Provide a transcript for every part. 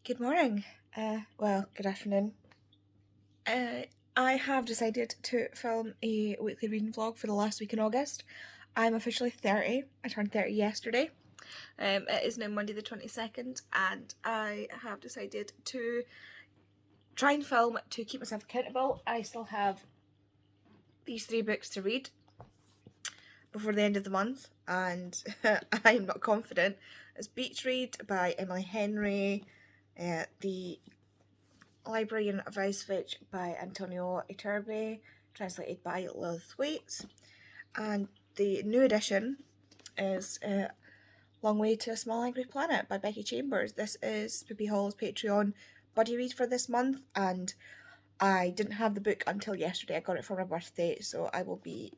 Good morning. Well, good afternoon. I have decided to film a weekly reading vlog for the last week in August. I'm officially 30. I turned 30 yesterday. It is now Monday the 22nd, and I have decided to try and film to keep myself accountable. I still have these 3 books to read before the end of the month, and I'm not confident. It's Beach Read by Emily Henry, The Librarian of Auschwitz by Antonio Iturbe, translated by Lilith Waits, and the new edition is Long Way to a Small Angry Planet by Becky Chambers. This is Poopy Hall's Patreon buddy read for this month, and I didn't have the book until yesterday. I got it for my birthday, so I will be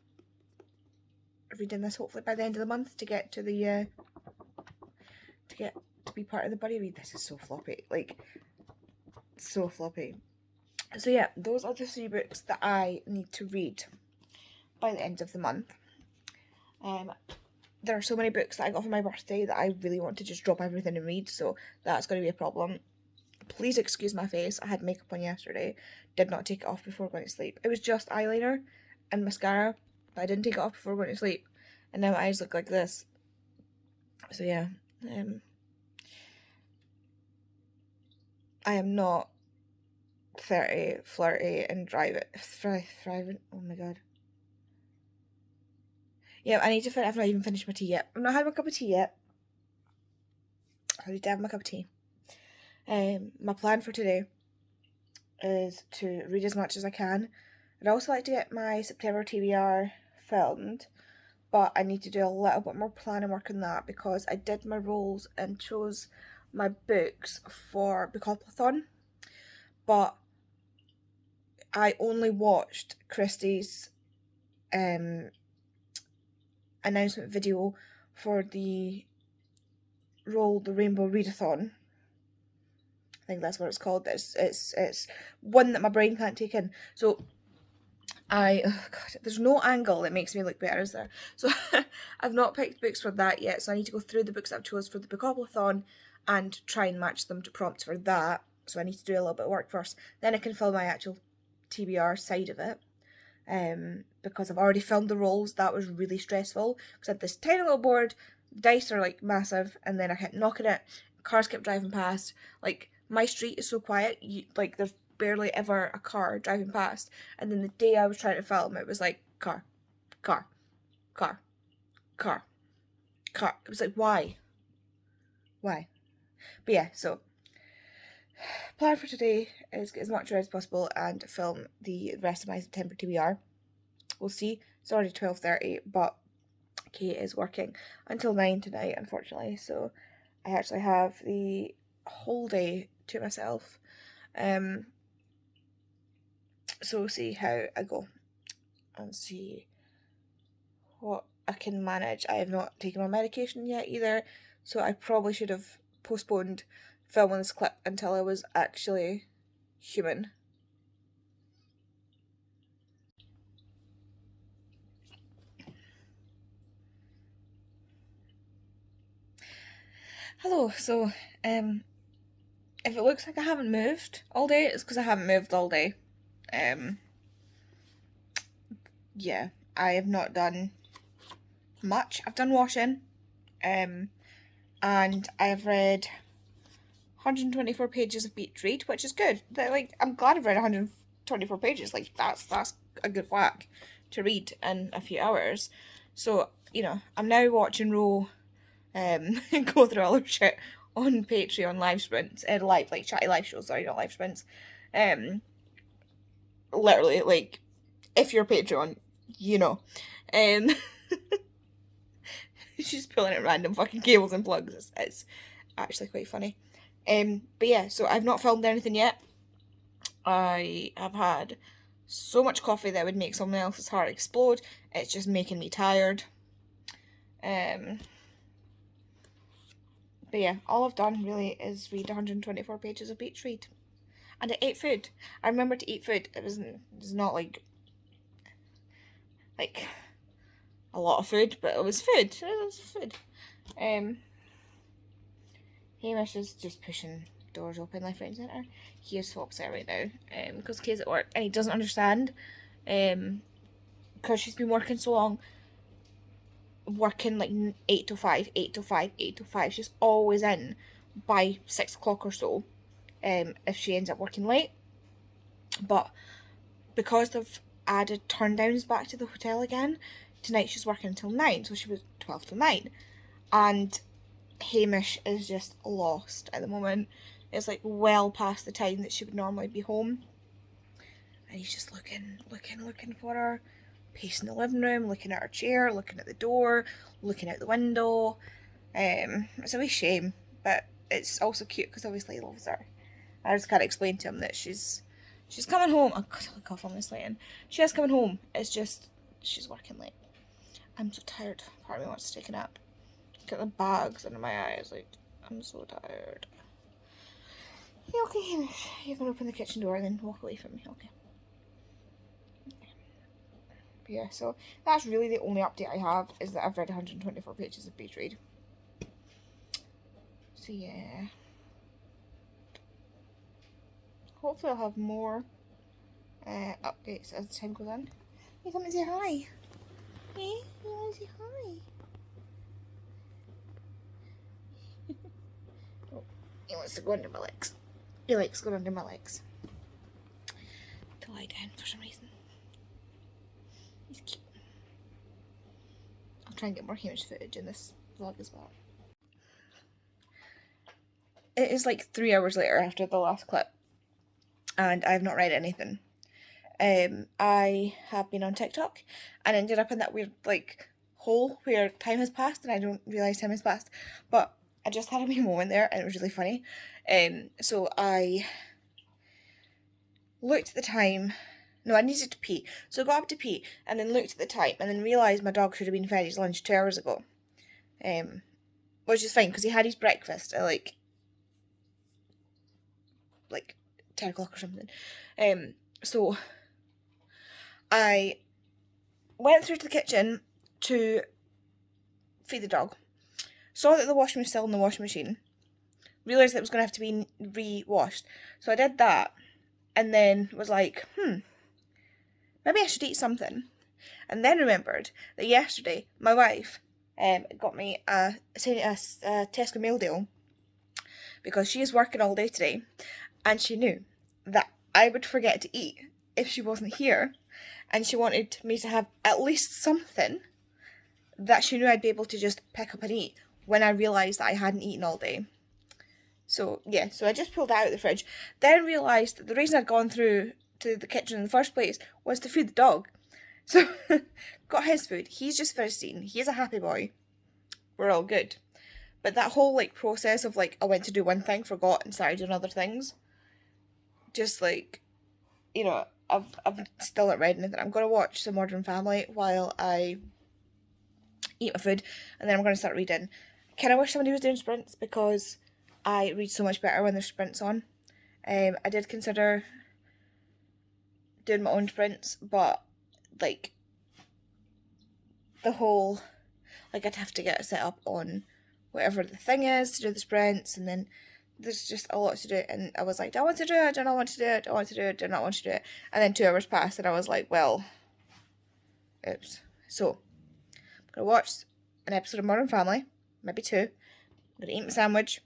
reading this hopefully by the end of the month to get to the to be part of the buddy read. This is so floppy, like so floppy. So yeah, those are the 3 books that I need to read by the end of the month. There are so many books that I got for my birthday that I really want to just drop everything and read, so that's going to be a problem. Please excuse my face. I had makeup on yesterday, did not take it off before going to sleep. It was just eyeliner and mascara, but I didn't take it off before going to sleep, and now my eyes look like this. So yeah, I am not 30, flirty, and thriving. Oh my god. Yeah, I need to finish. I've not even finished my tea yet. I've not had my cup of tea yet. I need to have my cup of tea. My plan for today is to read as much as I can. I'd also like to get my September TBR filmed, but I need to do a little bit more planning work on that because I did my roles and chose my books for Bookhopathon, but I only watched Christie's announcement video for the Rainbow Readathon. I think that's what it's called. It's one that my brain can't take in. So there's no angle that makes me look better, is there? So I've not picked books for that yet, so I need to go through the books I've chose for the Bookhopathon and try and match them to prompts for that. So I need to do a little bit of work first. Then I can film my actual TBR side of it. Because I've already filmed the rolls. That was really stressful because I had this tiny little board, the dice are like massive, and then I kept knocking it, cars kept driving past. Like, my street is so quiet, there's barely ever a car driving past, and then the day I was trying to film, it was like car, car, car, car, car. It was like, why? But yeah, so plan for today is get as much read as possible and film the rest of my September TBR. We'll see. It's already 12:30, but Kate is working until 9 tonight, unfortunately, so I actually have the whole day to myself. So we'll see how I go and see what I can manage. I have not taken my medication yet either, so I probably should have postponed filming this clip until I was actually human. Hello, so if it looks like I haven't moved all day, it's because I haven't moved all day. Yeah, I have not done much. I've done washing, and I have read 124 pages of Beach Read, which is good. I'm glad I've read 124 pages. Like, that's a good whack to read in a few hours. So, I'm now watching Ro go through all her shit on Patreon live sprints, chatty live shows, sorry, not live sprints. Literally, like, if you're Patreon, you know. She's pulling at random fucking cables and plugs. It's actually quite funny. But yeah, so I've not filmed anything yet. I have had so much coffee that would make someone else's heart explode. It's just making me tired. But yeah, all I've done really is read 124 pages of Beach Read. And I ate food. I remember to eat food. It was not like a lot of food, but it was food. It was food. Hamish is just pushing doors open left, right and centre. He is so upset right now because Kay's at work and he doesn't understand because she's been working so long, working like 8 to 5, 8 to 5, 8 to 5. She's always in by 6 o'clock or so if she ends up working late. But because they've added turn downs back to the hotel again, tonight she's working until 9, so she was 12 till 9. And Hamish is just lost at the moment. It's like well past the time that she would normally be home. And he's just looking for her, pacing the living room, looking at her chair, looking at the door, looking out the window. It's a wee shame, but it's also cute because obviously he loves her. I just can't explain to him that she's coming home. Oh god, I'll cough on this lighting. She is coming home. It's just she's working late. I'm so tired. Part of me wants to take a nap. Get the bags under my eyes. Like, I'm so tired. You okay, Hamish? You can open the kitchen door and then walk away from me. Okay. But yeah, so that's really the only update I have, is that I've read 124 pages of page read. So yeah. Hopefully I'll have more updates as the time goes on. You come and say hi. Hey, you want to say hi? Oh, he wants to go under my legs. He likes going under my legs to lie down for some reason. He's cute. I'll try and get more Hamish footage in this vlog as well. It is like 3 hours later after the last clip, and I've not read anything. I have been on TikTok and ended up in that weird like hole where time has passed and I don't realise time has passed. But I just had a wee moment there and it was really funny. So I looked at the time. No, I needed to pee. So I got up to pee and then looked at the time and then realised my dog should have been fed his lunch 2 hours ago. Which is fine because he had his breakfast at like 10 o'clock or something. So I went through to the kitchen to feed the dog, saw that the washing was still in the washing machine, realised that it was going to have to be re-washed, so I did that, and then was like, maybe I should eat something, and then remembered that yesterday my wife got me a Tesco meal deal, because she is working all day today, and she knew that I would forget to eat if she wasn't here, and she wanted me to have at least something that she knew I'd be able to just pick up and eat when I realised that I hadn't eaten all day. So yeah, so I just pulled it out of the fridge, then realised that the reason I'd gone through to the kitchen in the first place was to feed the dog. So got his food, he's just finished eating, he's a happy boy, we're all good. But that whole like process of like I went to do one thing, forgot and started doing other things, just like, you know, I've still not read anything. I'm going to watch some Modern Family while I eat my food, and then I'm going to start reading. Kind of wish somebody was doing sprints because I read so much better when there's sprints on. I did consider doing my own sprints, but like the whole, like I'd have to get it set up on whatever the thing is to do the sprints, and then there's just a lot to do, and I was like, do I want to do it? Do I not want to do it? Do I want to do it? Do I not want to do it? And then 2 hours passed, and I was like, well, oops. So, I'm going to watch an episode of Modern Family, maybe 2. I'm going to eat my sandwich,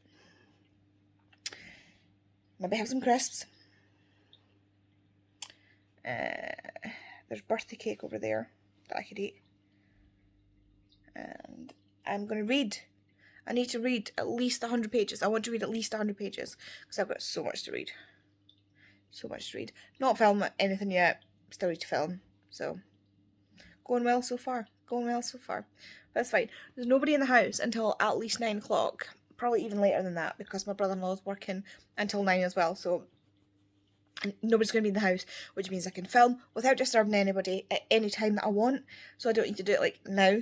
maybe have some crisps. There's birthday cake over there that I could eat. And I'm going to read. I need to read at least 100 pages. I want to read at least 100 pages because I've got so much to read. So much to read. Not film anything yet. Still need to film. So, going well so far. Going well so far. That's fine. There's nobody in the house until at least 9 o'clock. Probably even later than that because my brother-in-law's working until 9 as well. So, nobody's going to be in the house, which means I can film without disturbing anybody at any time that I want. So I don't need to do it like now,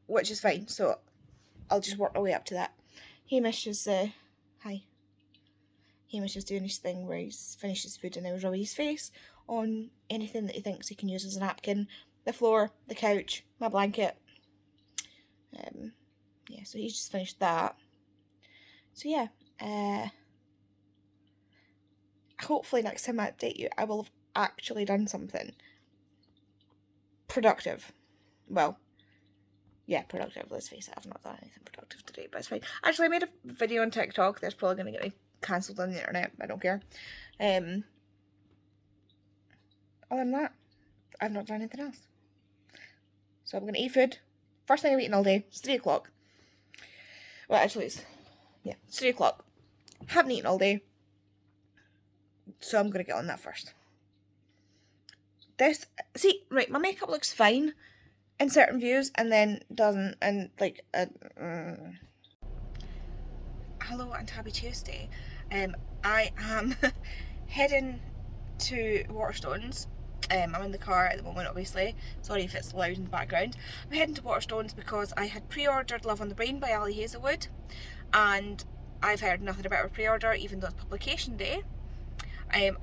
which is fine. So I'll just work my way up to that. Hamish is, hi. Hamish is doing his thing where he's finished his food and now rubbing his face on anything that he thinks he can use as a napkin. The floor, the couch, my blanket. Yeah, so he's just finished that. So yeah, hopefully next time I update you, I will have actually done something productive. Well, yeah, productive, let's face it, I've not done anything productive today, but it's fine. Actually, I made a video on TikTok that's probably going to get me cancelled on the internet, I don't care. Other than that, I've not done anything else. So I'm going to eat food. First thing I've eaten all day. It's 3 o'clock. Well, actually, it's 3 o'clock. Haven't eaten all day. So I'm going to get on that first. See, right, my makeup looks fine in certain views and then doesn't, and like, hello and happy Tuesday. I am heading to Waterstones. I'm in the car at the moment, obviously. Sorry if it's loud in the background. I'm heading to Waterstones because I had pre-ordered Love on the Brain by Ali Hazelwood, and I've heard nothing about her pre-order, even though it's publication day.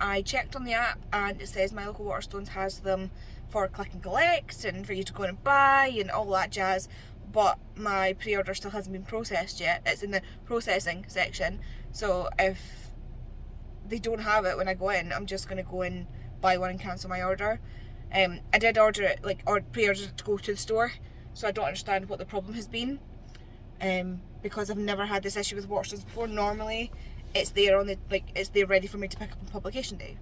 I checked on the app and it says my local Waterstones has them for click and collect and for you to go and buy and all that jazz, but my pre-order still hasn't been processed yet. It's in the processing section, so if they don't have it when I go in, I'm just going to go in, buy one and cancel my order. I did order it, or pre-ordered it to go to the store, so I don't understand what the problem has been, because I've never had this issue with Waterstones before. Normally it's there on the, it's there ready for me to pick up on publication day,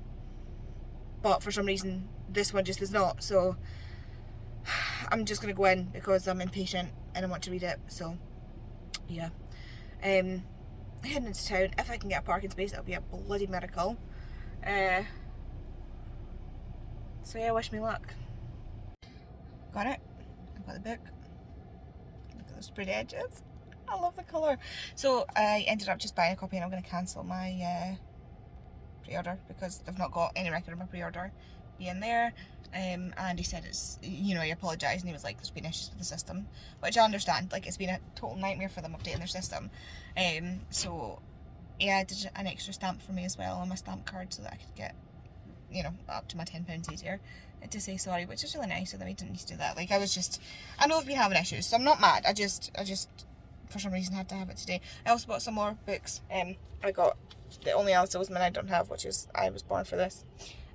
but for some reason this one just is not, so I'm just going to go in because I'm impatient and I want to read it. So yeah, heading into town. If I can get a parking space, it'll be a bloody miracle. So yeah, wish me luck. Got it. I've got the book. Look at those pretty edges. I love the colour. So I ended up just buying a copy, and I'm going to cancel my pre-order because they've not got any record of my pre-order being there. And he said it's, he apologised, and he was like, there's been issues with the system, which I understand. Like, it's been a total nightmare for them updating their system. So yeah, I did an extra stamp for me as well on my stamp card so that I could get, up to my £10 easier to say sorry, which is really nice of them. He didn't need to do that. Like, I know I've been having issues, so I'm not mad. I just for some reason had to have it today. I also bought some more books. I got The Only Alice Oseman I Don't Have, which is I Was Born for This.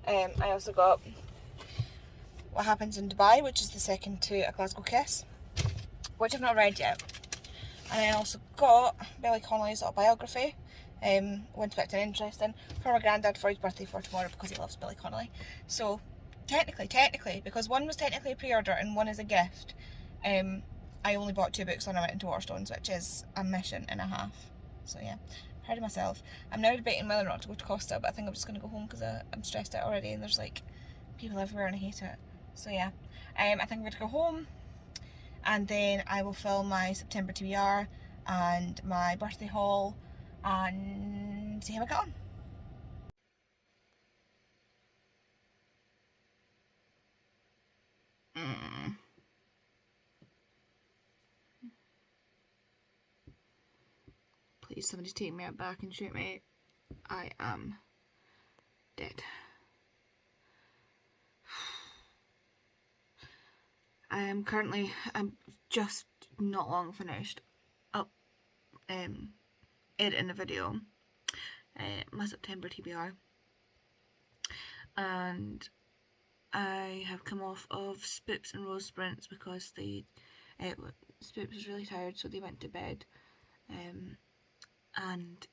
I also got What Happens in Dubai, which is the second to A Glasgow Kiss, which I've not read yet. And I also got Billy Connolly's autobiography, Went Back to an Interesting, for my granddad for his birthday for tomorrow because he loves Billy Connolly. So technically, because one was technically a pre-order and one is a gift, I only bought 2 books when I went into Waterstones, which is a mission and a half. So yeah, proud of myself. I'm now debating whether or not to go to Costa, but I think I'm just going to go home because I'm stressed out already and there's like people everywhere and I hate it. So yeah, I think I'm going to go home, and then I will film my September TBR and my birthday haul and see how I get on. Please, somebody take me out back and shoot me. I am dead. I'm just not long finished up editing a video, my September TBR, and I have come off of Spoops and Rose Sprints because Spoops was really tired, so they went to bed, and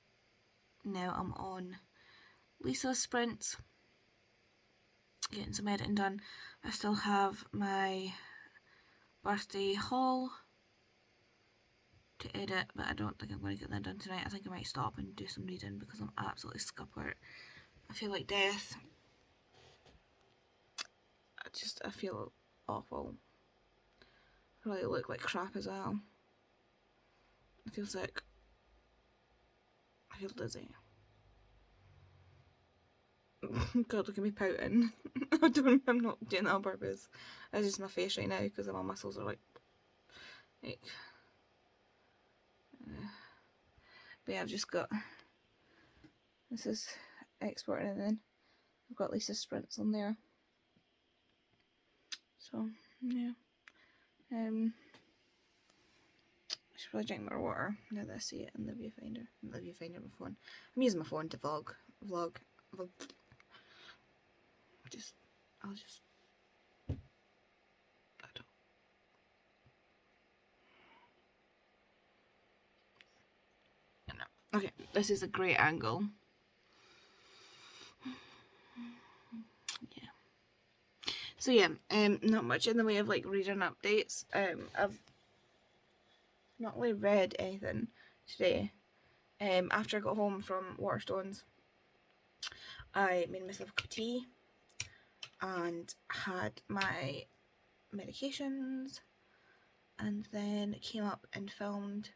now I'm on Lisa's Sprints, getting some editing done. I still have my birthday haul to edit, but I don't think I'm going to get that done tonight. I think I might stop and do some reading because I'm absolutely scuppered. I feel like death. I feel awful. I probably look like crap as well. I feel sick. I feel dizzy. God, look at me pouting. I'm not doing that on purpose. It's just my face right now because my muscles are like but yeah, I've just got, this is exporting, and then I've got Lisa's Sprints on there. So yeah, I should probably drink more water now that I see it in the viewfinder. Not the viewfinder, my phone. I'm using my phone to vlog. I'll just, I don't. No. Okay, this is a great angle. Yeah. So yeah, not much in the way of like reading updates. I've not really read anything today. After I got home from Waterstones, I made myself a cup of tea and had my medications, and then came up and filmed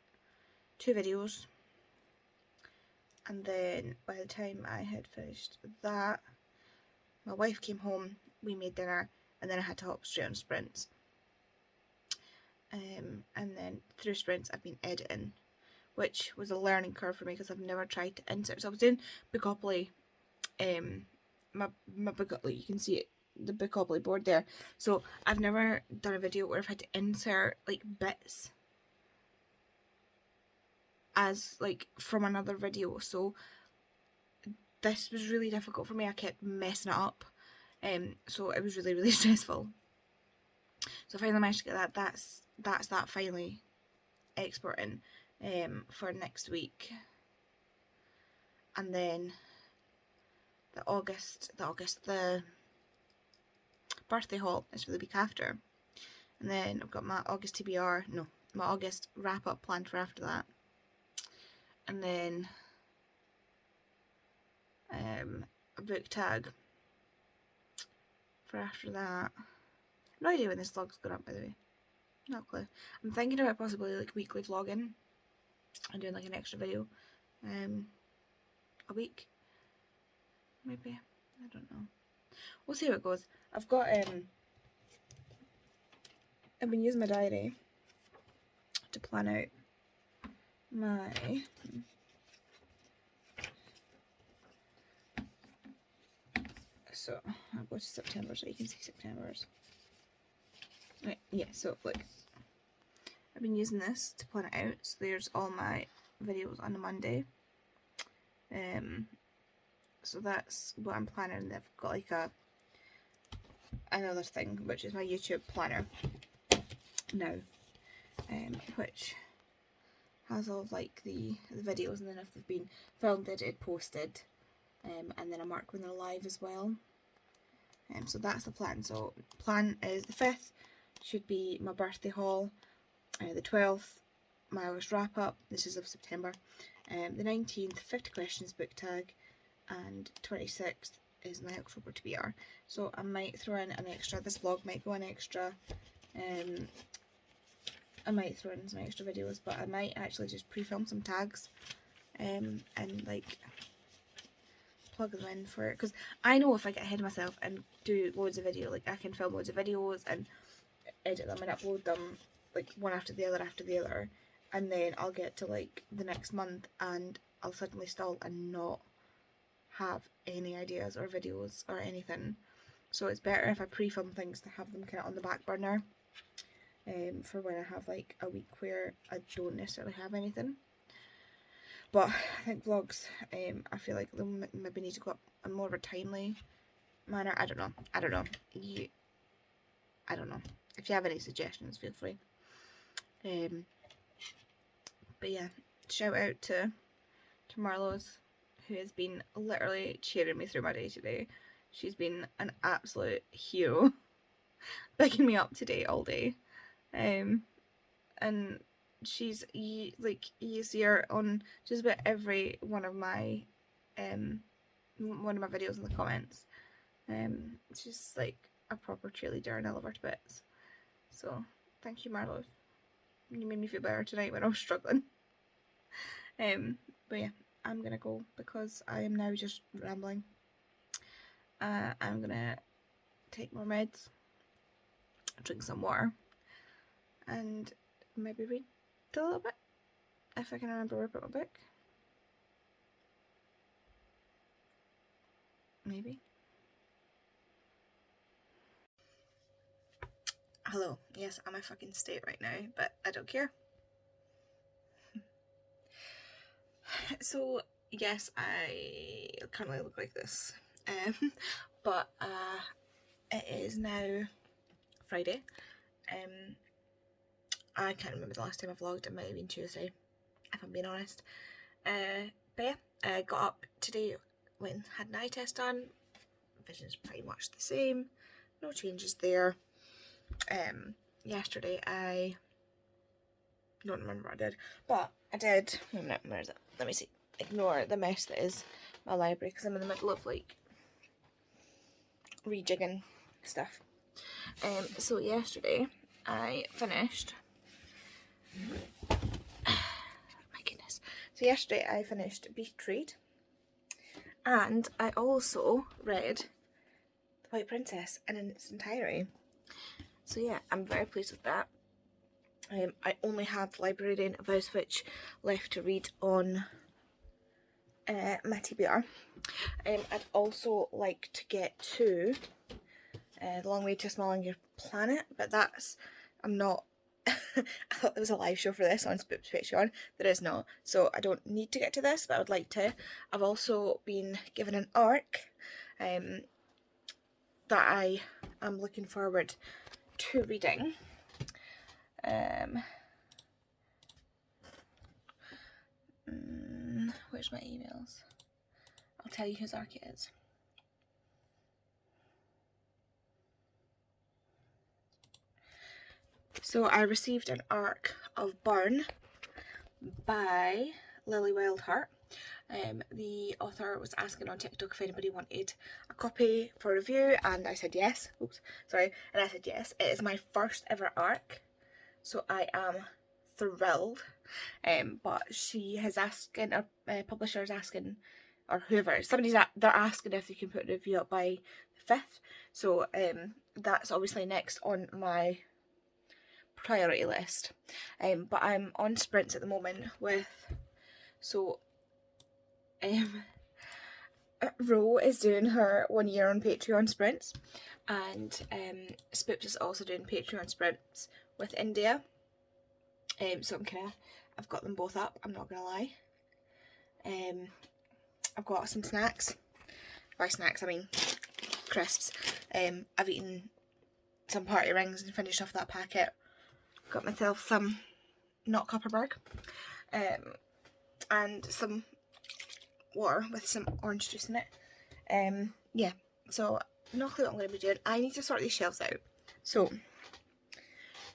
2 videos. And then by the time I had finished that, my wife came home, we made dinner, and then I had to hop straight on sprints. And then through sprints I've been editing, which was a learning curve for me because I've never tried to insert. So I was doing Bookoply, my Bookoply, you can see it, the Bookoply board there. So I've never done a video where I've had to insert like bits as like from another video. So this was really difficult for me. I kept messing it up. So it was really, really stressful. So I finally managed to get that. That's that finally exporting for next week. And then the birthday haul is for the week after. And then I've got my August TBR, no, my August wrap up planned for after that. And then a book tag for after that. No idea when this vlog's going up, by the way. Not a clue. I'm thinking about possibly like weekly vlogging and doing like an extra video a week. Maybe. I don't know. We'll see how it goes. I've been using my diary to plan out my so I'll go to September so you can see September's. Right, yeah, so look, I've been using this to plan it out. So there's all my videos on a Monday. So that's what I'm planning. I've got like another thing, which is my YouTube planner now, which has all of like the videos, and then if they've been filmed, edited, posted, and then I mark when they're live as well. So that's the plan. So plan is the 5th should be my birthday haul, the 12th my August wrap up, this is of September, the 19th 50 questions book tag, and 26th is my October TBR. So I might throw in an extra, this vlog might go in extra, I might throw in some extra videos, but I might actually just pre-film some tags and like plug them in for it, because I know if I get ahead of myself and do loads of video, like I can film loads of videos and edit them and upload them like one after the other, and then I'll get to like the next month and I'll suddenly stall and not have any ideas or videos or anything. So it's better if I pre-film things to have them kind of on the back burner for when I have like a week where I don't necessarily have anything. But I think vlogs, I feel like they maybe need to go up in more of a timely manner. I don't know. I don't know. If you have any suggestions, feel free. But yeah, shout out to Marlowe's, who has been literally cheering me through my day today. She's been an absolute hero, picking me up today all day. And she's like easier on just about every one of my videos in the comments. She's like a proper cheerleader and I love her to bits. So thank you, Marlo. You made me feel better tonight when I was struggling. But yeah, I'm gonna go because I am now just rambling. I'm gonna take more meds, drink some water, and maybe read a little bit, if I can remember where I put my book. Maybe. Hello, yes, I'm a fucking state right now, but I don't care. So yes, I currently look like this, but it is now Friday. I can't remember the last time I vlogged. It might have been Tuesday, if I'm being honest. But yeah, I got up today, had an eye test done. Vision's pretty much the same, no changes there. Yesterday I don't remember what I did, but I did. Where is it? Let me see. Ignore the mess that is my library because I'm in the middle of like rejigging stuff. So yesterday I finished. My goodness. So yesterday I finished Betrayed, and I also read The White Princess in its entirety. So yeah, I'm very pleased with that. I only have Librarian of Auschwitz left to read on my TBR. I'd also like to get to The Long Way to a Smaller Planet, but I'm not. I thought there was a live show for this on Spoop's Patreon. There is not, so I don't need to get to this, but I would like to. I've also been given an arc that I am looking forward to reading. Where's my emails? I'll tell you whose arc it is. So I received an arc of Burn by Lily Wildheart. The author was asking on TikTok if anybody wanted a copy for review, and I said yes. And I said yes. It is my first ever arc, so I am thrilled. But she has asking, or publisher's asking, or whoever, they're asking if they can put a review up by the 5th. So that's obviously next on my priority list. But I'm on sprints at the moment with, so Ro is doing her 1 year on Patreon sprints, and Spoops is also doing Patreon sprints with India. So I've got them both up, I'm not gonna lie. I've got some snacks. By snacks I mean crisps. I've eaten some party rings and finished off that packet. Got myself some not Copperberg, and some water with some orange juice in it. Yeah, so no clue what I'm going to be doing. I need to sort these shelves out, so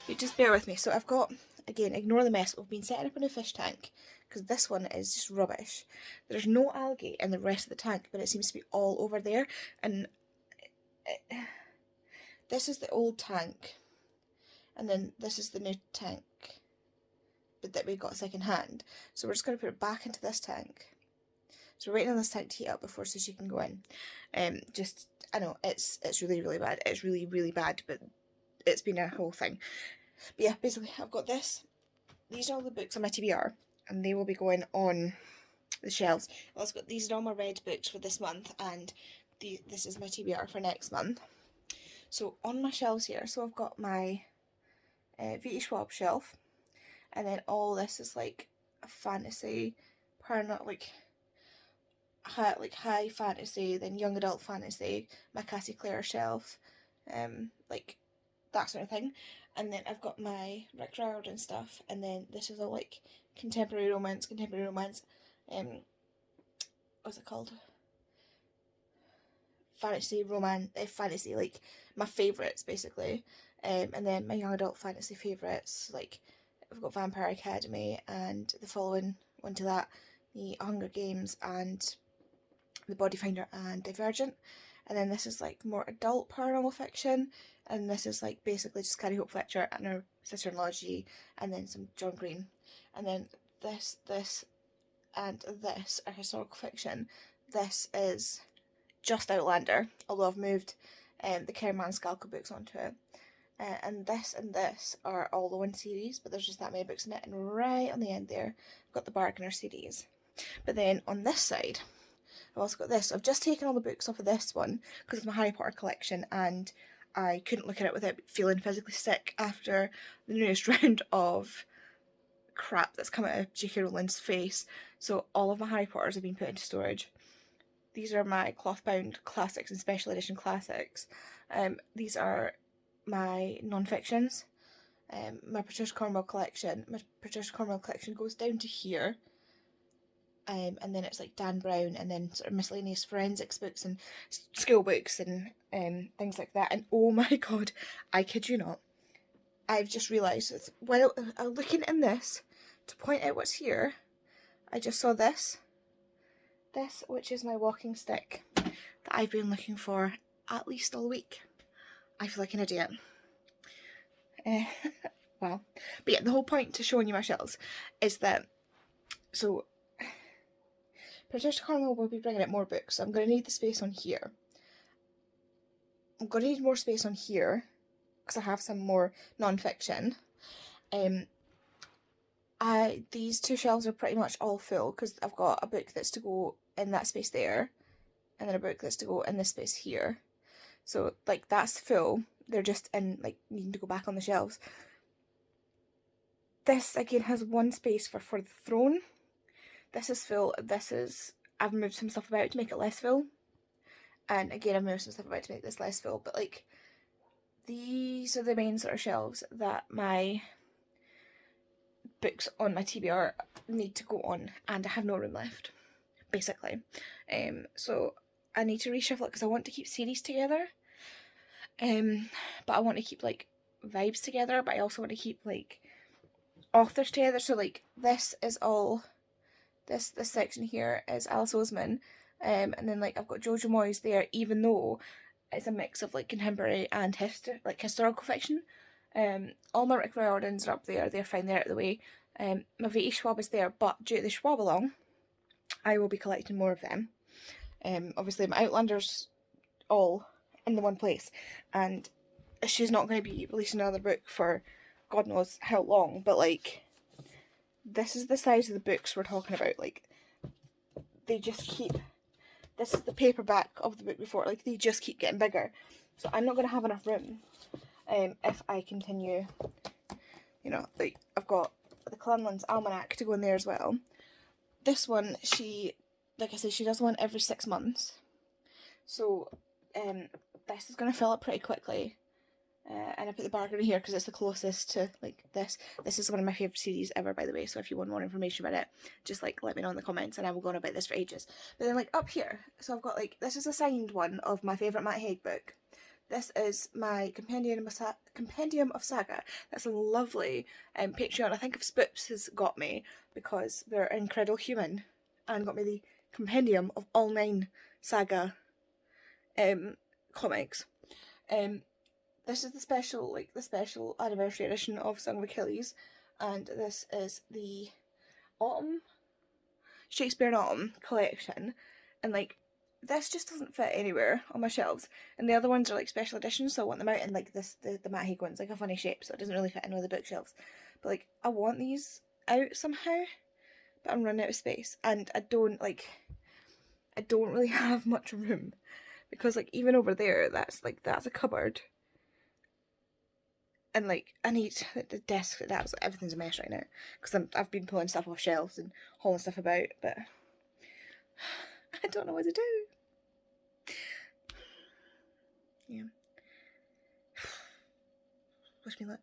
you just bear with me. So I've got, again, ignore the mess, we've been setting up a new fish tank because this one is just rubbish. There's no algae in the rest of the tank, but it seems to be all over there, and this is the old tank, and then this is the new tank, but that we got second hand. So we're just going to put it back into this tank. So we're waiting on this tank to heat up before so she can go in. I know it's really, really bad. It's really, really bad, but it's been a whole thing. But yeah, basically I've got this. These are all the books on my TBR, and they will be going on the shelves. I've also got, these are all my read books for this month, and this is my TBR for next month. So on my shelves here, so I've got my V.T. Schwab shelf, and then all this is like a fantasy, like high fantasy, then young adult fantasy, my Cassie Clare shelf, like that sort of thing. And then I've got my Rick Riordan stuff, and then this is all like contemporary romance, what's it called? Fantasy, fantasy, like my favourites basically. And then my young adult fantasy favourites, like I've got Vampire Academy, and the following one to that, the Hunger Games and The Body Finder and Divergent. And then this is like more adult paranormal fiction, and this is like basically just Carrie Hope Fletcher and her sister-in-law G, and then some John Green. And then this and this are historical fiction. This is just Outlander, although I've moved the Kerry Maniscalco books onto it. And this are all the one series, but there's just that many books in it. And right on the end there, I've got the Bargainer series. But then on this side, I've also got this. I've just taken all the books off of this one because it's my Harry Potter collection, and I couldn't look at it without feeling physically sick after the newest round of crap that's come out of J.K. Rowling's face. So all of my Harry Potters have been put into storage. These are my cloth-bound classics and special edition classics. These are my non-fictions. My Patricia Cornwell collection. My Patricia Cornwell collection goes down to here. And then it's like Dan Brown, and then sort of miscellaneous forensics books and school books and things like that. And oh my god, I kid you not, I've just realised that while looking in this to point out what's here, I just saw this, which is my walking stick that I've been looking for at least all week. I feel like an idiot. Well, but yeah, the whole point to showing you my shelves is that, so Patricia Cornwell will be bringing out more books, so I'm going to need the space on here. I'm going to need more space on here because I have some more non-fiction. These two shelves are pretty much all full because I've got a book that's to go in that space there, and then a book that's to go in this space here. So like that's full. They're just in like needing to go back on the shelves. This again has one space for the throne. This is full. I've moved some stuff about to make it less full. And again, I've moved some stuff about to make this less full. But like, these are the main sort of shelves that my books on my TBR need to go on. And I have no room left, basically. So I need to reshuffle it because I want to keep series together. But I want to keep like vibes together. But I also want to keep like authors together. So like, this is all... This section here is Alice Oseman, and then like I've got Jojo Moyes there, even though it's a mix of like contemporary and historical fiction. All my Rick Riordans are up there; they're fine, they're out of the way. My V.E. Schwab is there, but due to the Schwab along, I will be collecting more of them. Obviously my Outlanders all in the one place, and she's not going to be releasing another book for God knows how long, but like, this is the size of the books we're talking about. Like, they just keep... This is the paperback of the book before. Like, they just keep getting bigger. So I'm not going to have enough room if I continue. You know, like, I've got the Clanlands Almanac to go in there as well. This one, like I said, she does one every 6 months. So, this is going to fill up pretty quickly. And I put the bargain here because it's the closest to like this. This is one of my favourite series ever, by the way, so if you want more information about it, just like let me know in the comments and I will go on about this for ages. But then like up here, so I've got like, this is a signed one of my favourite Matt Haig book. This is my Compendium of Saga. That's a lovely Patreon. I think if Spoops has got me because they're incredible human and got me the Compendium of all 9 Saga comics. This is the special anniversary edition of Song of Achilles, and this is the Autumn, Shakespeare in Autumn collection, and like, this just doesn't fit anywhere on my shelves, and the other ones are like special editions, so I want them out in like this, the Matt Haig one's like a funny shape, so it doesn't really fit in with the bookshelves, but like, I want these out somehow, but I'm running out of space, and I don't really have much room, because like, even over there, that's a cupboard. And like, I need the desk, everything's a mess right now because I've been pulling stuff off shelves and hauling stuff about, but I don't know what to do. Yeah. Wish me luck.